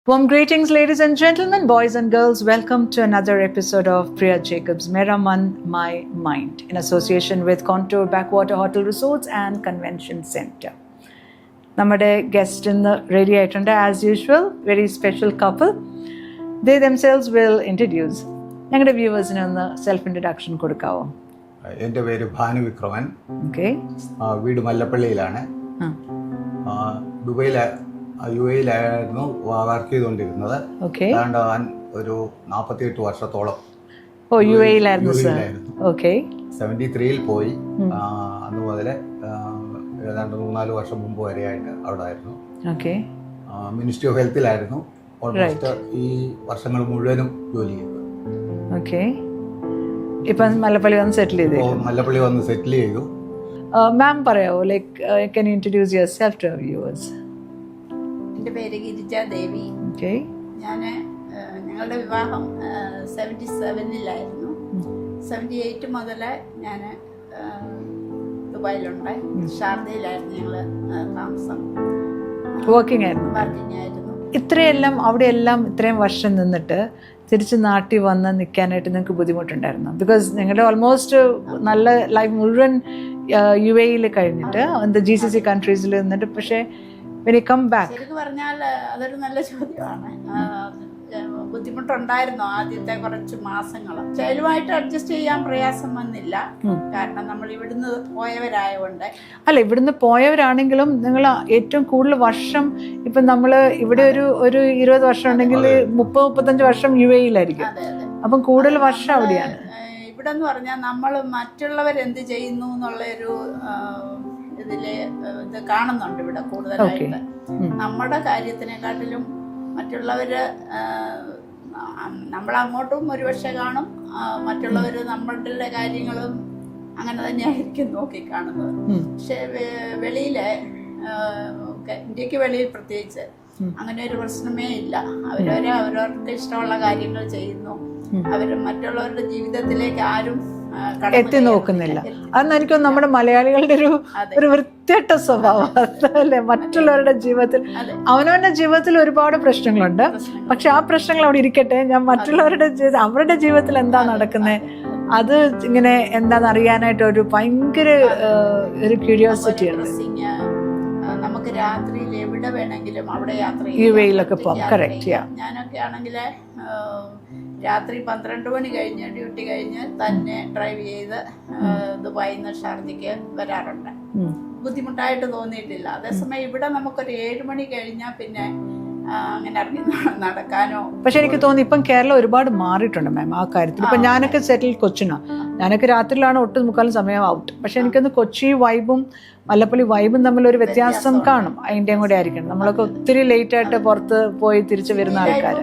Warm greetings, ladies and gentlemen, boys and girls. Welcome to another episode of Priya Jacobs' Mera Man, My Mind, in association with Contour Backwater Hotel Resorts and Convention Center. നമ്മുടെ guest ഇന്ന് ready ആയിട്ടുണ്ട്. As usual, very special couple. They themselves will introduce. ഞങ്ങളുടെ വ്യൂവേഴ്സിന് ഒന്ന് self introduction കൊടുക്കാവോ? എൻ്റെ പേര് Bhanu Vikraman. Okay. വീട് മല്ലപ്പള്ളിയിലാണ്. യുഎയിലായിരുന്നു work ചെയ്തുകൊണ്ടിരുന്നത്. ഒരു 48 വർഷത്തോളം യുഎയിലായിരുന്നു. 73 പോയി. അന്ന് മുതൽ ഏതാണ്ട് 3-4 വർഷം മുമ്പ് വരെയായിട്ട് അവിടെ ആയിരുന്നു. Ministry of ഹെൽത്തിലായിരുന്നു. ഓൾമോസ്റ്റ് ഈ വർഷങ്ങൾ മുഴുവനും ജോലി ചെയ്തു. ഇപ്പം മല്ലപ്പള്ളി വന്ന് സെറ്റിൽ ചെയ്തു. മാം പറയാവോ, like can you introduce yourself to our viewers? എൻ്റെ പേര് ഗിരിജ ദേവി. ഞങ്ങളുടെ വിവാഹം 77-ലായിരുന്നു. 78 മുതൽ ഞാൻ ദുബായിലുണ്ട്. ഷാർജയിലായിരുന്നു ഞങ്ങൾ താമസം. വർക്കിംഗ് ആയിരുന്നു. ഇത്രയെല്ലാം അവിടെയെല്ലാം ഇത്രയും വർഷം നിന്നിട്ട് തിരിച്ച് നാട്ടിൽ വന്ന് നിൽക്കാനായിട്ട് നിങ്ങൾക്ക് ബുദ്ധിമുട്ടുണ്ടായിരുന്നു? ബിക്കോസ് നിങ്ങളുടെ ഓൾമോസ്റ്റ് നല്ല ലൈഫ് മുഴുവൻ യുഎയിൽ കഴിഞ്ഞിട്ട് GCC കൺട്രീസിൽ നിന്നിട്ട്, പക്ഷേ when you come back, ശരിക്കും പറഞ്ഞാൽ അതൊരു നല്ല ചോദ്യമാണ്. ബുദ്ധിമുട്ടുണ്ടായിരുന്നു ആദ്യത്തെ കുറച്ച് മാസങ്ങൾ. ചെലവായിട്ട് അഡ്ജസ്റ്റ് ചെയ്യാൻ പ്രയാസം വന്നില്ല. കാരണം നമ്മൾ ഇവിടുന്ന് പോയവരായതുകൊണ്ട്. അല്ല, ഇവിടുന്ന് പോയവരാണെങ്കിലും നിങ്ങൾ ഏറ്റവും കൂടുതൽ വർഷം, ഇപ്പം നമ്മൾ ഇവിടെ ഒരു 20 വർഷം ഉണ്ടെങ്കിൽ 30-35 വർഷം യുഎയിലായിരിക്കും. അപ്പം കൂടുതൽ വർഷം അവിടെയാണ്. ഇവിടെ എന്ന് പറഞ്ഞാൽ നമ്മൾ മറ്റുള്ളവരെന്ത് ചെയ്യുന്നു എന്നുള്ളൊരു ഇത് കാണുന്നുണ്ട് ഇവിടെ കൂടുതലായിട്ട്. നമ്മുടെ കാര്യത്തിനെക്കാട്ടിലും മറ്റുള്ളവര് നമ്മളങ്ങോട്ടും ഒരുപക്ഷെ കാണും, മറ്റുള്ളവര് നമ്മളുടെ കാര്യങ്ങളും അങ്ങനെ തന്നെയായിരിക്കും നോക്കി കാണുന്നത്. പക്ഷെ വെളിയിലെ ഇന്ത്യക്ക് വെളിയിൽ പ്രത്യേകിച്ച് അങ്ങനെ ഒരു പ്രശ്നമേ ഇല്ല. അവരവർക്ക് ഇഷ്ടമുള്ള കാര്യങ്ങൾ ചെയ്യുന്നു. അവർ മറ്റുള്ളവരുടെ ജീവിതത്തിലേക്ക് ആരും എത്തി നോക്കുന്നില്ല. അതെന്ന് എനിക്കൊന്ന് നമ്മുടെ മലയാളികളുടെ ഒരു വൃത്തികെട്ട സ്വഭാവം അല്ലേ? മറ്റുള്ളവരുടെ ജീവിതത്തിൽ, അവനവന്റെ ജീവിതത്തിൽ ഒരുപാട് പ്രശ്നങ്ങളുണ്ട്, പക്ഷെ ആ പ്രശ്നങ്ങൾ അവിടെ ഇരിക്കട്ടെ, ഞാൻ മറ്റുള്ളവരുടെ അവരുടെ ജീവിതത്തിൽ എന്താ നടക്കുന്നത്, അത് ഇങ്ങനെ എന്താന്ന് അറിയാനായിട്ട് ഒരു ഭയങ്കര ഒരു ക്യൂരിയോസിറ്റി ഉണ്ട്. നമുക്ക് രാത്രിയിൽ എവിടെ വേണമെങ്കിലും അവിടെ യാത്ര യുഎയിലൊക്കെ പോകാം. കറക്റ്റ്. ഞാനൊക്കെ ആണെങ്കിൽ രാത്രി 12 മണി കഴിഞ്ഞ് ഡ്യൂട്ടി കഴിഞ്ഞ് തന്നെ ഡ്രൈവ് ചെയ്ത് ദുബായിൽ നിന്ന് ഷാർജയ്ക്ക് വരാറുണ്ട്. ബുദ്ധിമുട്ടായിട്ട് തോന്നിയിട്ടില്ല. അതേസമയം ഇവിടെ നമുക്കൊരു 7 മണി കഴിഞ്ഞാൽ പിന്നെ അങ്ങനെ ഇറങ്ങി നടക്കാനോ. പക്ഷെ എനിക്ക് തോന്നി ഇപ്പം കേരളം ഒരുപാട് മാറിയിട്ടുണ്ട് മാം ആ കാര്യത്തിൽ. ഇപ്പം ഞാനൊക്കെ സെറ്റിൽ കൊച്ചിനാണ്. ഞാനൊക്കെ രാത്രിയിലാണ് 8-3 സമയം ഔട്ട്. പക്ഷെ എനിക്കൊന്ന് കൊച്ചി വൈബും മല്ലപ്പള്ളി വൈബും തമ്മിലൊരു വ്യത്യാസം കാണും. അതിൻ്റെയും കൂടെ ആയിരിക്കണം. നമ്മളൊക്കെ ഒത്തിരി ലേറ്റായിട്ട് പുറത്ത് പോയി തിരിച്ചു വരുന്ന ആൾക്കാർ.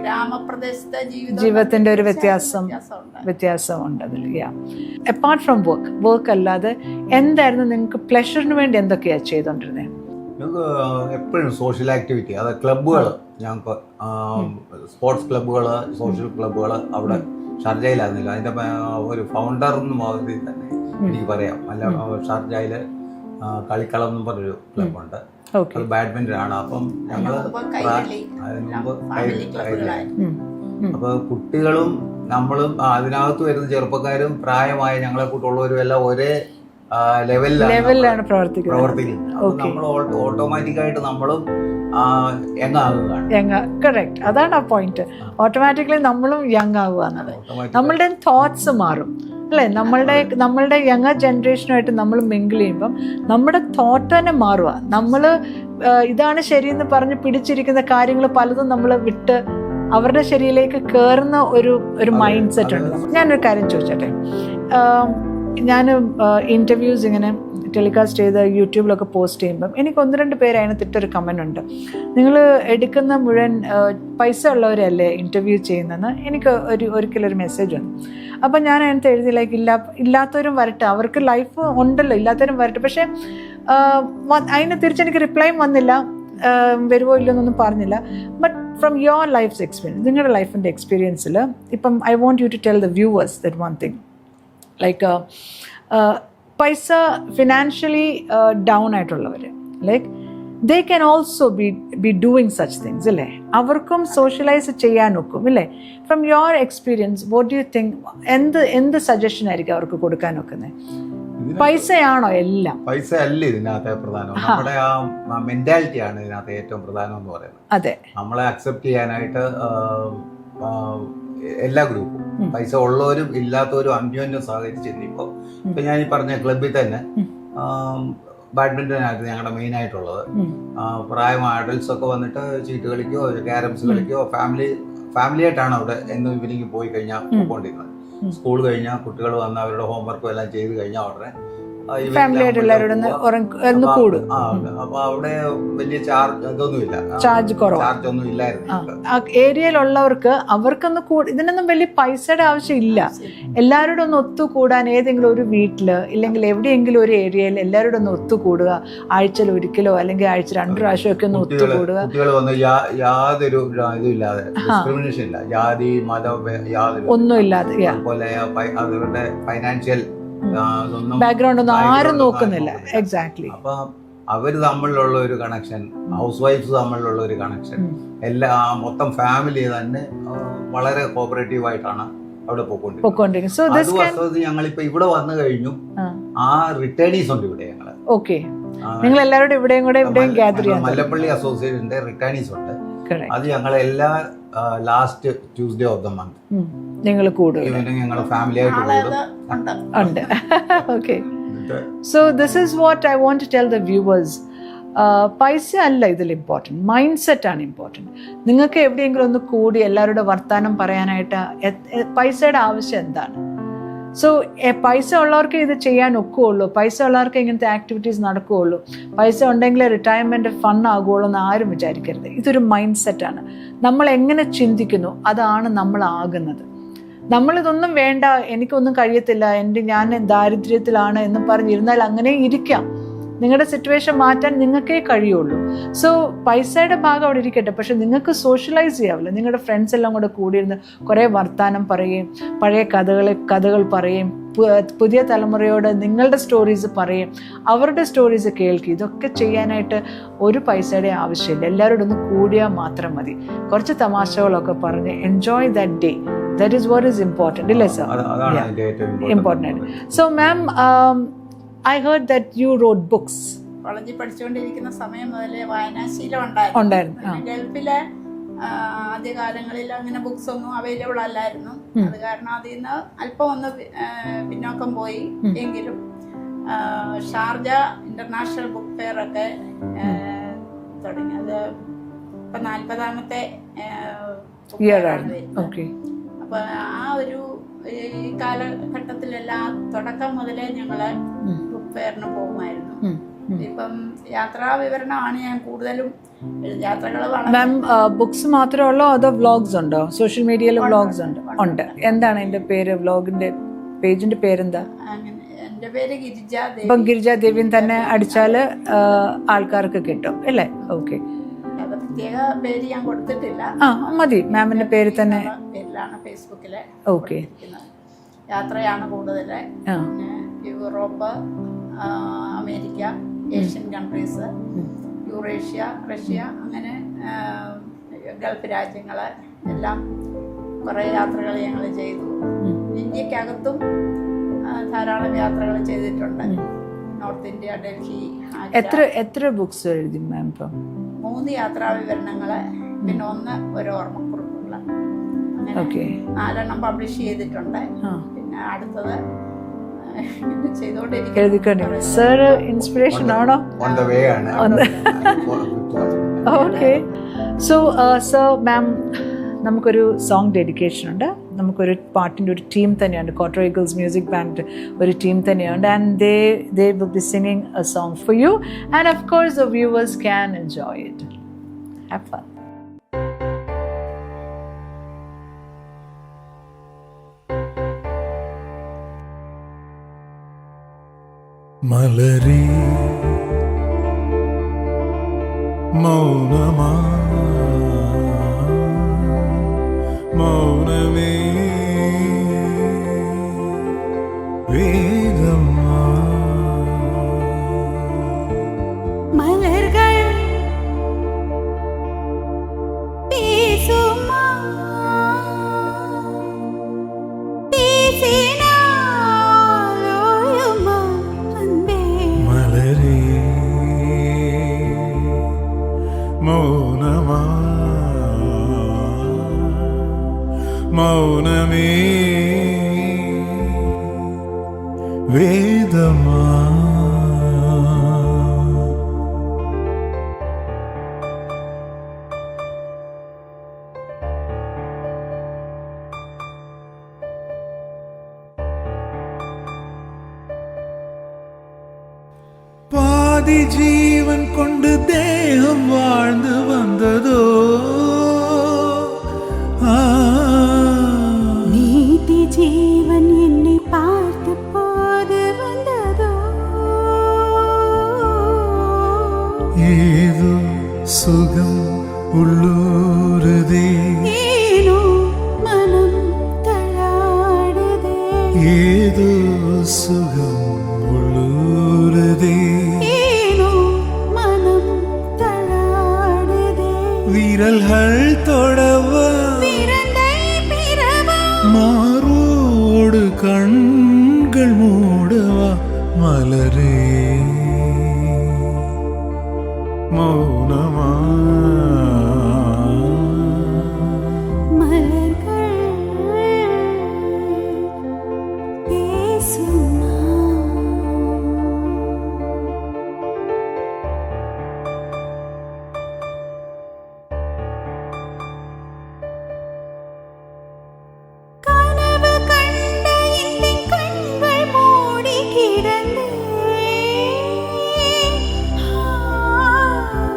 ഗ്രാമപ്രദേശത്തെ ജീവിതത്തിന്റെ ഒരു വ്യത്യാസമുണ്ട് അതിൽ. അപ്പാർട്ട് ഫ്രം വർക്ക് അല്ലാതെ എന്തായിരുന്നു നിങ്ങൾക്ക് പ്ലഷറിന് വേണ്ടി എന്തൊക്കെയാണ് ചെയ്തോണ്ടിരുന്നത്? ഞങ്ങൾക്ക് എപ്പോഴും സോഷ്യൽ ആക്ടിവിറ്റി, അത് ക്ലബ്ബുകൾ, ഞങ്ങൾക്ക് സ്പോർട്സ് ക്ലബ്ബുകൾ, സോഷ്യൽ ക്ലബ്ബുകൾ അവിടെ ഷാർജയിലായിരുന്നില്ല. അതിൻ്റെ ഒരു ഫൗണ്ടർ എന്ന മാതിരി തന്നെ എനിക്ക് പറയാം. അല്ല, ഷാർജയിൽ കളിക്കളം എന്ന് പറഞ്ഞൊരു ക്ലബ്ബുണ്ട്. അത് ബാഡ്മിൻ്റൺ ആണ്. അപ്പം ഞങ്ങൾ അപ്പൊ കുട്ടികളും നമ്മളും അതിനകത്ത് വരുന്ന ചെറുപ്പക്കാരും പ്രായമായ ഞങ്ങളെ കൂട്ടുള്ളവരും എല്ലാം ഒരേ ലെവലിലാണ് പ്രവർത്തിക്കുന്നത്. നമ്മൾ ഓട്ടോമാറ്റിക്കായിട്ട് നമ്മളും കറക്റ്റ്. അതാണ് ആ പോയിന്റ്. ഓട്ടോമാറ്റിക്കലി നമ്മളും യങ് ആവുകയാണ്. നമ്മളുടെ തോട്ട്സ് മാറും അല്ലേ? നമ്മളുടെ യങ്ങർ ജനറേഷനുമായിട്ട് നമ്മൾ മിങ്കിൾ ചെയ്യുമ്പം നമ്മുടെ തോട്ട് തന്നെ മാറുക. നമ്മൾ ഇതാണ് ശരിയെന്ന് പറഞ്ഞ് പിടിച്ചിരിക്കുന്ന കാര്യങ്ങൾ പലതും നമ്മൾ വിട്ട് അവരുടെ ശരിയിലേക്ക് കയറുന്ന ഒരു മൈൻഡ് സെറ്റ് ഉണ്ട്. ഞാനൊരു കാര്യം ചോദിച്ചോട്ടെ. ഞാൻ ഇൻ്റർവ്യൂസ് ഇങ്ങനെ ടെലികാസ്റ്റ് ചെയ്ത് യൂട്യൂബിലൊക്കെ പോസ്റ്റ് ചെയ്യുമ്പം എനിക്ക് 1-2 പേര് അതിനകത്തിട്ടൊരു കമൻ്റ് ഉണ്ട്. നിങ്ങൾ എടുക്കുന്ന മുഴുവൻ പൈസ ഉള്ളവരല്ലേ ഇൻ്റർവ്യൂ ചെയ്യുന്നതെന്ന് എനിക്ക് ഒരിക്കലൊരു മെസ്സേജ് ഉണ്ട്. അപ്പം ഞാൻ അതിനകത്ത് എഴുതി, ലൈക്ക് ഇല്ലാത്തവരും വരട്ടെ, അവർക്ക് ലൈഫ് ഉണ്ടല്ലോ, ഇല്ലാത്തവരും വരട്ടെ. പക്ഷേ അതിന് തിരിച്ചെനിക്ക് റിപ്ലൈയും വന്നില്ല, വരുമോ ഇല്ലെന്നൊന്നും പറഞ്ഞില്ല. But from your life's experience, നിങ്ങളുടെ ലൈഫിൻ്റെ എക്സ്പീരിയൻസിൽ ഇപ്പം I want you to tell the viewers that one thing, like പൈസ ഫിനാൻഷ്യലി ഡൗൺ ആയിട്ടുള്ളവർ, like they can also be be doing such things അല്ലേ? അവർക്കും സോഷ്യലൈസ് ചെയ്യാനൊക്കും ഇല്ലേ? From your experience what do you think, എന്ത് സജഷൻ ആയിരിക്കും അവർക്ക് കൊടുക്കാൻ ഒക്കുന്നത്? പൈസയാണോ എല്ലാം? പൈസ അല്ല ഇതിനകത്ത് പ്രധാനം, നമ്മുടെ ആ മെന്റാലിറ്റിയാണ് ഇതിനകത്ത് ഏറ്റവും പ്രധാനം എന്ന് പറയുന്നത്. അതെ, നമ്മളെ അക്സെപ്റ്റ് ചെയ്യാനായിട്ട് എല്ലാ ഗ്രൂപ്പും, പൈസ ഉള്ളവരും ഇല്ലാത്തവരും അന്യോന്യം സഹകരിച്ച് ഇപ്പൊ ഞാൻ ഈ പറഞ്ഞ ക്ലബിൽ തന്നെ ബാഡ്മിന്റൺ ആയിരുന്നു ഞങ്ങളുടെ മെയിൻ ആയിട്ടുള്ളത്. പ്രായമായ അഡൽട്സ് ഒക്കെ വന്നിട്ട് ചീട്ട് കളിക്കോ ക്യാരംസ് കളിക്കോ ഫാമിലി ആയിട്ടാണ് അവിടെ എന്നും ഈവനിങ് പോയി കഴിഞ്ഞാൽ പോയിക്കൊണ്ടിരുന്നത്. സ്കൂൾ കഴിഞ്ഞാൽ കുട്ടികൾ വന്ന് അവരുടെ ഹോംവർക്കും എല്ലാം ചെയ്ത് കഴിഞ്ഞാൽ ഉടനെ ഫാമിലി ആയിട്ട് എല്ലാവരും കൂടും. അപ്പൊ അവിടെ വലിയ ചാർജ് ചാർജ് ഒന്നും ഇല്ലായിരുന്നു. ഏരിയയിലുള്ളവർക്ക് അവർക്കൊന്ന് ഇതിനൊന്നും വലിയ പൈസയുടെ ആവശ്യമില്ല. എല്ലാവരോടും ഒന്ന് ഒത്തുകൂടാൻ ഏതെങ്കിലും ഒരു വീട്ടില് ഇല്ലെങ്കിൽ എവിടെയെങ്കിലും ഒരു ഏരിയയിൽ എല്ലാവരോടും ഒന്ന് ഒത്തുകൂടുക. ആഴ്ചയിൽ ഒരിക്കലോ അല്ലെങ്കിൽ ആഴ്ച 2 പ്രാവശ്യം ഒക്കെ ഒന്ന് ഒത്തുകൂടുക. കുട്ടികൾ വന്ന് യാതൊരു ഇതുമില്ലാതെ, ഡിസ്ക്രിമിനേഷൻ ഇല്ല, ജാതി മതം യാതൊരു ഒന്നും ഇല്ലാതെ, അതുപോലെ അവരുടെ ഫൈനാൻഷ്യൽ ബാക്ക്ഗ്രൗണ്ട് ഒന്നും ആരും നോക്കുന്നില്ല. എക്സാക്ട്ലി. അപ്പൊ അവര് തമ്മിലുള്ള ഒരു കണക്ഷൻ, ഹൗസ് വൈഫ്സ് തമ്മിലുള്ള ഒരു കണക്ഷൻ, മൊത്തം ഫാമിലി തന്നെ വളരെ കോപ്പറേറ്റീവ് ആയിട്ടാണ് അവിടെ പോയിക്കൊണ്ടിരിക്കുന്നത്. ഞങ്ങളിപ്പോ ഇവിടെ വന്നു കഴിഞ്ഞു, ആ റിട്ടേണീസ് ഉണ്ട് ഇവിടെ ഞങ്ങള്. ഓക്കെ, നിങ്ങൾ എല്ലാവരും ഇവിടെയും കൂടെ ഇവിടെയും ഗ്യാദർ ചെയ്യാം. മല്ലപ്പള്ളി അസോസിയേഷന്റെ റിട്ടേണീസ് ഉണ്ട്. അത് ഞങ്ങൾ എല്ലാ last Tuesday of the month നിങ്ങൾ കൂടും, ഞങ്ങൾ ഫാമിലി ആയിട്ട് കൂടും. Okay, so this is what I want to tell the viewers. പൈസ അല്ല ഇതിൽ ഇമ്പോർട്ടൻറ്റ്, മൈൻഡ് സെറ്റ് ആണ് ഇമ്പോർട്ടൻറ്റ്. നിങ്ങൾക്ക് എവിടെയെങ്കിലും ഒന്ന് കൂടി എല്ലാവരുടെ വർത്താനം പറയാനായിട്ട് പൈസയുടെ ആവശ്യം എന്താണ്? സോ പൈസ ഉള്ളവർക്ക് ഇത് ചെയ്യാൻ ഒക്കുകയുള്ളൂ, പൈസ ഉള്ളവർക്ക് ഇങ്ങനത്തെ ആക്ടിവിറ്റീസ് നടക്കുകയുള്ളൂ, പൈസ ഉണ്ടെങ്കിൽ റിട്ടയർമെൻറ്റ് ഫണ്ട് ആകുകയുള്ളൂ എന്ന് ആരും വിചാരിക്കരുത്. ഇതൊരു മൈൻഡ് സെറ്റാണ്. നമ്മൾ എങ്ങനെ ചിന്തിക്കുന്നു അതാണ് നമ്മളാകുന്നത്. നമ്മളിതൊന്നും വേണ്ട, എനിക്കൊന്നും കഴിയത്തില്ല, ഞാൻ ദാരിദ്ര്യത്തിലാണ് എന്ന് പറഞ്ഞിരുന്നാൽ അങ്ങനെ ഇരിക്കാം. നിങ്ങളുടെ സിറ്റുവേഷൻ മാറ്റാൻ നിങ്ങൾക്കേ കഴിയുള്ളൂ. സോ പൈസയുടെ ഭാഗം അവിടെ ഇരിക്കട്ടെ, പക്ഷെ നിങ്ങൾക്ക് സോഷ്യലൈസ് ചെയ്യാവില്ല. നിങ്ങളുടെ ഫ്രണ്ട്സ് എല്ലാം കൂടെ കൂടിയിരുന്ന് കുറേ വർത്താനം പറയുകയും പഴയ കഥകൾ പറയുകയും പുതിയ തലമുറയോട് നിങ്ങളുടെ സ്റ്റോറീസ് പറയും, അവരുടെ സ്റ്റോറീസ് കേൾക്കുക. ഇതൊക്കെ ചെയ്യാനായിട്ട് ഒരു പൈസയുടെ ആവശ്യമില്ല. എല്ലാവരോടും ഒന്ന് കൂടിയാൽ മാത്രം മതി. കുറച്ച് തമാശകളൊക്കെ പറഞ്ഞ് enjoy that day. That is what is important, ഇല്ലേ sir? Important. So ma'am, I heard that you wrote books. കോളേജിൽ പഠിച്ചുകൊണ്ടിരിക്കുന്ന സമയം മുതലേ വായനാശീലം ഉണ്ടായിരുന്നു. ഗൾഫിലെ ആദ്യകാലങ്ങളിൽ അങ്ങനെ ബുക്സ് ഒന്നും അവൈലബിൾ അല്ലായിരുന്നു. അത് കാരണം അതിൽ നിന്ന് അല്പം ഒന്ന് പിന്നോക്കം പോയി. എങ്കിലും ഷാർജ ഇന്റർനാഷണൽ ബുക്ക് ഫെയർ ഒക്കെ തുടങ്ങിയത് ഇപ്പൊ 40ാമത്തെ ഇയറാണ്. അപ്പൊ ആ ഒരു ഈ കാലഘട്ടത്തിലെല്ലാം തുടക്കം മുതലേ ഞങ്ങള് ബുക്ക് ഫെയറിന് പോകുമായിരുന്നു. ഇപ്പം യാത്രാ വിവരണമാണ് ഞാൻ കൂടുതലും. യാത്രകൾ മാം ബുക്സ് മാത്രമേ ഉള്ളോ അതോ വ്ളോഗ്സ് ഉണ്ടോ? സോഷ്യൽ മീഡിയയിൽ വ്ളോഗ്സ് ഉണ്ട്. എന്താണ് അതിന്റെ പേര്? വ്ളോഗിന്റെ പേജിന്റെ പേരെന്താ? എന്റെ പേര് ഗിരിജ ദേവി. ഇപ്പം ഗിരിജ ദേവി തന്നെ അടിച്ചാല് ആൾക്കാർക്ക് കിട്ടും അല്ലേ? ഓക്കെ, പ്രത്യേക പേര് ഞാൻ കൊടുത്തിട്ടില്ല. മതി, മാമിന്റെ പേര് തന്നെ ഫേസ്ബുക്കിലെ. ഓക്കെ, യാത്രയാണ് കൂടുതൽ. Europe, America, Asian countries, Eurasia, Russia, അങ്ങനെ ഗൾഫ് രാജ്യങ്ങള് എല്ലാം കുറേ യാത്രകൾ ഞങ്ങൾ ചെയ്തു. ഇന്ത്യക്കകത്തും ധാരാളം യാത്രകൾ ചെയ്തിട്ടുണ്ട്. North India, Delhi. എത്ര ബുക്സ് എഴുതി മാം? ഇപ്പം 3 യാത്രാ വിവരണങ്ങള്, പിന്നെ 1 ഒരു ഓർമ്മക്കുറിപ്പുള്ള, അങ്ങനെ 4 പബ്ലിഷ് ചെയ്തിട്ടുണ്ട്. പിന്നെ അടുത്തത് ചെയ്തോണ്ടിരിക്കുന്നു. സർ ഇൻസ്പിറേഷൻ ആണോ? ഓക്കെ, സോ സർ മാം, നമുക്കൊരു സോങ് ഡെഡിക്കേഷൻ ഉണ്ട്. നമുക്കൊരു പാട്ടിൻ്റെ ഒരു ടീം തന്നെയുണ്ട്, ക്വാർട്ടർ ഈഗിൾസ് മ്യൂസിക് ബാൻഡ് ഒരു ടീം തന്നെയുണ്ട്. And they will be singing a song for you, and of course the viewers can enjoy it. Have fun. മലരി മൗനമാ Mouname വേദമാ മലർകൾ മൗനമാ Mouname വേദമാ പാതി ജീവൻ കൊണ്ട് ദേഹം വാഴ്ന്നു വന്നതോ നീതി ജീവൻ എന്നെ പാർത്ത് പോത് വന്നതോ ഏതോ സുഖം ഉള്ളൂരുതേ ഏനോ മനം തളാടുതേ ഏതോ സുഖം ഉള്ളൂരുതേ ഏനോ മനം തളാടുതേ വിരൽകൾ തൊടവ പിറന്തൈ പിറവ മാറോട് കൺകൾ മൂടവ മലരേ മൗനമാ മലர்கள் பேசுமா கனவு கண்ட இந்த கண்கள் மூடி கிடந்தே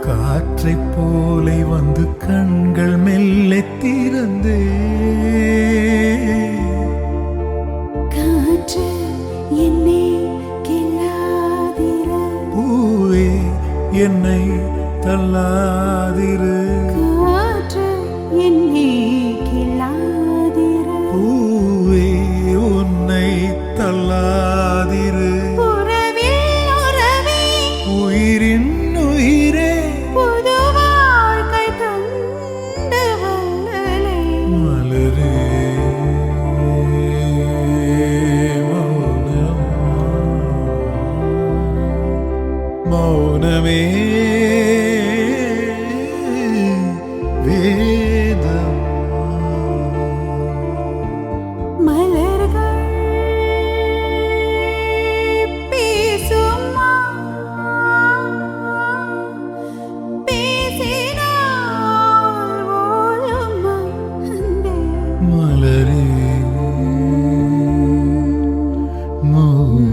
காற்றை போலே வந்து கண்கள் மெல்ல திறந்தே காற்று என்னை கிள்ளாதிர பூவே என்னை தள்ளாதிரு காற்று என்னை கிள்ளாதிர பூவே உன்னை தள்ளாதிரு உறவில் உறவே உயிரின் உயிரே புது வாழ்க்கை தந்து வல்லலே மலரே மௌனமே வேதம் மலர்கள் பேசுமா பேசினால் ஓலுமா அன்பே மலரே மௌனமே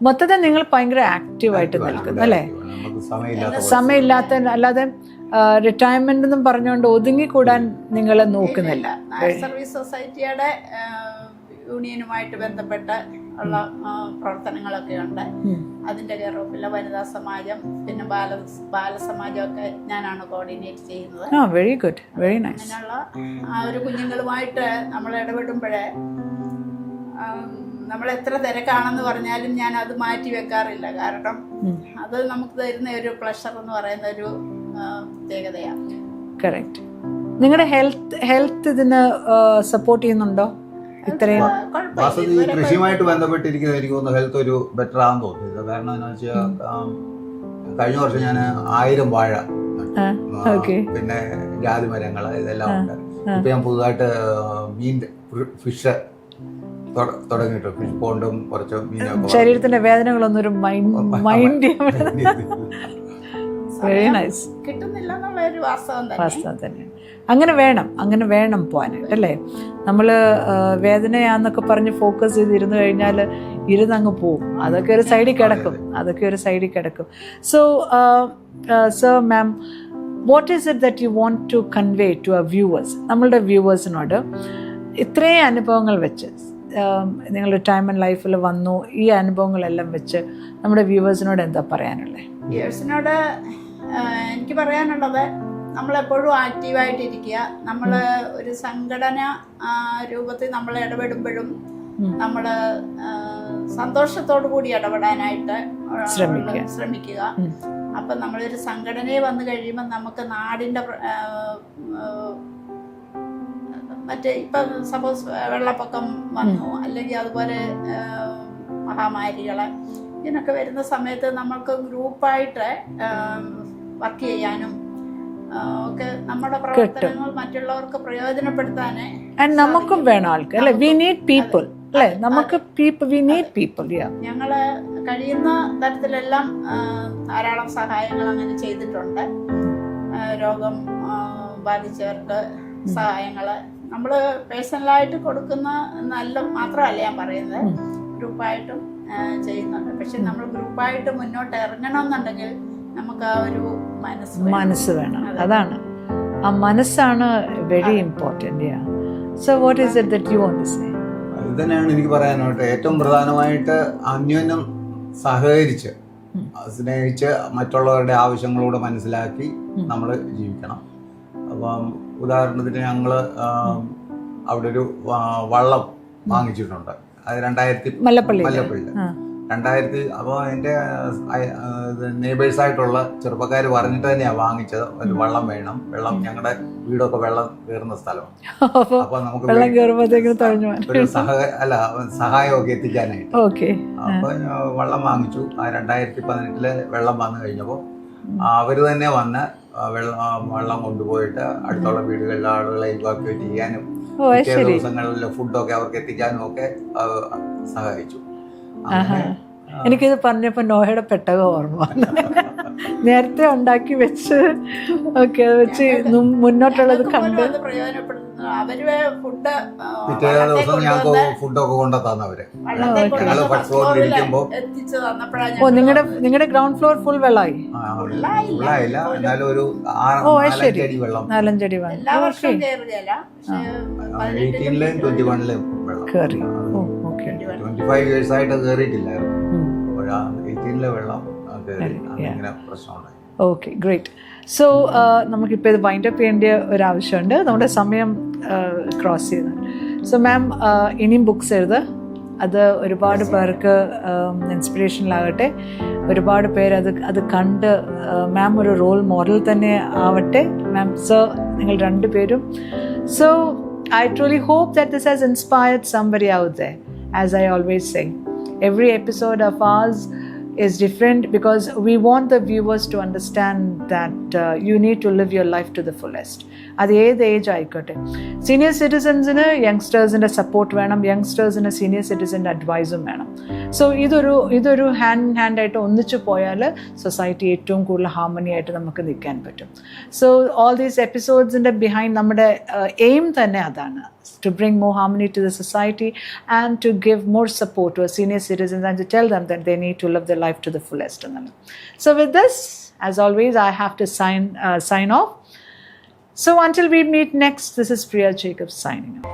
മൊത്തത്തിൽ നിങ്ങൾ ഭയങ്കര ആക്റ്റീവായിട്ട് നിൽക്കുന്നു അല്ലേ? നമുക്ക് സമയമില്ലാത്ത സമയമില്ലാത്ത അല്ലാതെ റിട്ടയർമെന്റ് എന്നും പറഞ്ഞുകൊണ്ട് ഒതുങ്ങിക്കൂടാൻ നിങ്ങൾ നോക്കുന്നില്ല. നായർ സർവീസ് സൊസൈറ്റിയുടെ യൂണിയനുമായിട്ട് ബന്ധപ്പെട്ട ഉള്ള പ്രവർത്തനങ്ങളൊക്കെ ഉണ്ട്. അതിന്റെ കെയർ ഓഫിലെ വനിതാ സമാജം, പിന്നെ ബാലസമാജമൊക്കെ ഞാനാണ് കോർഡിനേറ്റ് ചെയ്യുന്നത്. Very good, very nice. അങ്ങനെയുള്ള ആ ഒരു കുഞ്ഞുങ്ങളുമായിട്ട് നമ്മൾ ഇടപെടുമ്പോഴേ നമ്മൾ എത്ര തിരക്കാണെന്ന് പറഞ്ഞാലും ഞാൻ അത് മാറ്റി വെക്കാറില്ല. കാരണം അത് നമുക്ക് തരുന്ന ഒരു പ്ലഷർ എന്ന് പറയുന്ന ഒരു പ്രത്യേകതയാണ്. കറക്റ്റ്. നിങ്ങളുടെ ഹെൽത്ത് ഇതിന് സപ്പോർട്ട് ചെയ്യുന്നുണ്ടോ? ഇത്രയും വാസ്തവത്തിൽ ഈ കൃഷിയുമായിട്ട് ബന്ധപ്പെട്ടിരിക്കുന്ന എനിക്ക് തോന്നുന്നു ഹെൽത്ത് ഒരു ബെറ്റർ ആണെന്ന് തോന്നുന്നത്. കാരണം എന്താ വെച്ചാൽ കഴിഞ്ഞ വർഷം ഞാൻ 1000 വാഴ നട്ടു. പിന്നെ ജാതി മരങ്ങൾ ഇതെല്ലാം ഉണ്ട്. ഇപ്പൊ ഞാൻ പുതുതായിട്ട് ഫിഷ് തുടങ്ങിയിട്ടു. ഫിഷ് പോണ്ടും കുറച്ച് മീനൊക്കെ. ശരീരത്തിന്റെ വേദനകളൊന്നും ഒരു മൈൻഡ് വെരി നൈസ്. കിട്ടുന്നില്ല എന്നുള്ള ഒരു വാസ്തവം തന്നെ. വാസ്തവം തന്നെയാണ്. അങ്ങനെ വേണം പോകാനായിട്ട് അല്ലേ. നമ്മൾ വേദനയാന്നൊക്കെ പറഞ്ഞ് ഫോക്കസ് ചെയ്തിരുന്നു കഴിഞ്ഞാൽ ഇരുന്നങ്ങ് പോവും. അതൊക്കെ ഒരു സൈഡിൽ കിടക്കും. So sir ma'am, what is it that you want to convey to our viewers? നമ്മളുടെ വ്യൂവേഴ്സിനോട് ഇത്രയും അനുഭവങ്ങൾ വെച്ച് നിങ്ങളുടെ ടൈം ആൻഡ് ലൈഫിൽ വന്നു, ഈ അനുഭവങ്ങളെല്ലാം വെച്ച് നമ്മുടെ വ്യൂവേഴ്സിനോട് എന്താ പറയാനുള്ളത്? വ്യൂവേഴ്സിനോട് എനിക്ക് പറയാനുള്ളത്, നമ്മളെപ്പോഴും ആക്റ്റീവായിട്ടിരിക്കുക. നമ്മൾ ഒരു സംഘടന രൂപത്തിൽ നമ്മൾ ഇടപെടുമ്പോഴും നമ്മൾ സന്തോഷത്തോടു കൂടി ഇടപെടാനായിട്ട് ശ്രമിക്കുക. അപ്പം നമ്മളൊരു സംഘടനയെ വന്നു കഴിയുമ്പോൾ നമുക്ക് നാടിൻ്റെ മറ്റേ ഇപ്പം സപ്പോസ് വെള്ളപ്പൊക്കം വന്നു, അല്ലെങ്കിൽ അതുപോലെ മഹാമാരികൾ ഇതിനൊക്കെ വരുന്ന സമയത്ത് നമ്മൾക്ക് ഗ്രൂപ്പായിട്ട് വർക്ക് ചെയ്യാനും ഒക്കെ നമ്മുടെ പ്രവർത്തനങ്ങൾ മറ്റുള്ളവർക്ക് പ്രയോജനപ്പെടുത്താനേ. നമുക്കും വേണം ആൾക്ക് അല്ലേ. വി നീഡ് പീപ്പിൾ അല്ലേ. നമുക്ക് വി നീഡ് പീപ്പിൾ. ഞങ്ങള് കഴിയുന്ന തരത്തിലെല്ലാം ധാരാളം സഹായങ്ങൾ അങ്ങനെ ചെയ്തിട്ടുണ്ട്. രോഗം ബാധിച്ചവർക്ക് സഹായങ്ങള് നമ്മൾ പേഴ്സണലായിട്ട് കൊടുക്കുന്ന നല്ല മാത്രമല്ല ഞാൻ പറയുന്നത്, ഗ്രൂപ്പായിട്ടും ചെയ്യുന്നുണ്ട്. പക്ഷെ നമ്മൾ ഗ്രൂപ്പായിട്ട് മുന്നോട്ട് ഇറങ്ങണമെന്നുണ്ടെങ്കിൽ നമുക്ക് ആ ഒരു മനസ്സ് വേണം. അതാണ്, ആ മനസ്സാണ് very important. So what is it that you want to say? ഇത് തന്നെയാണ് എനിക്ക് പറയാനായിട്ട് ഏറ്റവും പ്രധാനമായിട്ട്, അന്യോന്യം സഹകരിച്ച് സ്നേഹിച്ച് മറ്റുള്ളവരുടെ ആവശ്യങ്ങളോട് മനസ്സിലാക്കി നമ്മൾ ജീവിക്കണം. അപ്പം ഉദാഹരണത്തിന് ഞങ്ങൾ അവിടെ ഒരു വള്ളം വാങ്ങിച്ചിട്ടുണ്ട്. അത് 2000 മല്ലപ്പള്ളി 2000. അപ്പോൾ എൻ്റെ നെയ്ബേഴ്സായിട്ടുള്ള ചെറുപ്പക്കാർ പറഞ്ഞിട്ട് തന്നെയാണ് വാങ്ങിച്ചത്. ഒരു വള്ളം വേണം, വെള്ളം ഞങ്ങളുടെ വീടൊക്കെ വെള്ളം കയറുന്ന സ്ഥലമാണ്. അപ്പൊ നമുക്ക് ഒരു സഹായമൊക്കെ എത്തിക്കാനായിട്ട് അപ്പൊ വള്ളം വാങ്ങിച്ചു. ആ 2018 വെള്ളം വന്നു കഴിഞ്ഞപ്പോൾ അവര് തന്നെ വന്ന് വെള്ളം കൊണ്ടുപോയിട്ട് അടുത്തുള്ള വീടുകളിലെ ആളുകളെ ഇവാക്യുവേറ്റ് ചെയ്യാനും പിറ്റേ ദിവസങ്ങളിൽ ഫുഡൊക്കെ അവർക്ക് എത്തിക്കാനും ഒക്കെ സഹായിച്ചു. എനിക്കിത് പറഞ്ഞപ്പോൾ നോഹയുടെ പെട്ടകം ഓർമ്മ വന്നു. നേരത്തെ ഉണ്ടാക്കി വെച്ച് ഓക്കെ വെച്ച് മുന്നോട്ടുള്ളത് കണ്ട് പിറ്റേ ദിവസം ഞങ്ങൾക്ക് ഫുഡൊക്കെ കൊണ്ടെത്താന്ന് അവര്. ഞങ്ങള് ഫസ്റ്റ് ഫ്ലോറിൽ ഇരിക്കുമ്പോ നിങ്ങളുടെ ഗ്രൗണ്ട് ഫ്ലോർ ഫുൾ വെള്ളമായി? ഫുള്ളായില്ല, എന്നാലും ഒരു 4-5 അടി വെള്ളം. 4-5 അടി വെള്ളം 18-ലെയും 21-ലെയും വെള്ളം കയറി. 25 years ആയിട്ട് കയറിയിട്ടില്ലായിരുന്നു. 18-ലെ വെള്ളം കയറി. അങ്ങനെ പ്രശ്നമുണ്ടായി. Okay, great. സോ നമുക്കിപ്പോൾ ഇത് വൈൻഡപ്പ് ചെയ്യേണ്ട ഒരു ആവശ്യമുണ്ട്. നമ്മുടെ സമയം ക്രോസ് ചെയ്യുന്നുണ്ട്. സോ മാം ഇനിയും ബുക്സ് എഴുതുക. അത് ഒരുപാട് പേർക്ക് ഇൻസ്പിറേഷനിലാകട്ടെ. ഒരുപാട് പേര് അത് കണ്ട് മാം ഒരു റോൾ മോഡൽ തന്നെ ആവട്ടെ. മാം, സർ, നിങ്ങൾ രണ്ടുപേരും. So I truly hope that this has inspired somebody out there. As I always say, every episode of ours is different because we want the viewers to understand that you need to live your life to the fullest. അത് ഏത് age ആയിക്കോട്ടെ. Senior സിറ്റിസൻസിന് യങ്സ്റ്റേഴ്സിൻ്റെ support വേണം, യങ്സ്റ്റേഴ്സിന് senior സിറ്റിസൻ്റെ അഡ്വൈസും വേണം. So ഇതൊരു hand ആയിട്ട് ഒന്നിച്ചു പോയാൽ society ഏറ്റവും കൂടുതൽ ഹാർമണി ആയിട്ട് നമുക്ക് നിൽക്കാൻ പറ്റും. സോ ഓൾ ദീസ് എപ്പിസോഡ്സിൻ്റെ ബിഹൈൻഡ് നമ്മുടെ എയിം തന്നെ അതാണ്, to bring more harmony to the society and to give more support to our senior citizens and to tell them that they need to live their life to the fullest. So with this, as always, I have to sign off. So until we meet next, this is Priya Jacob signing off.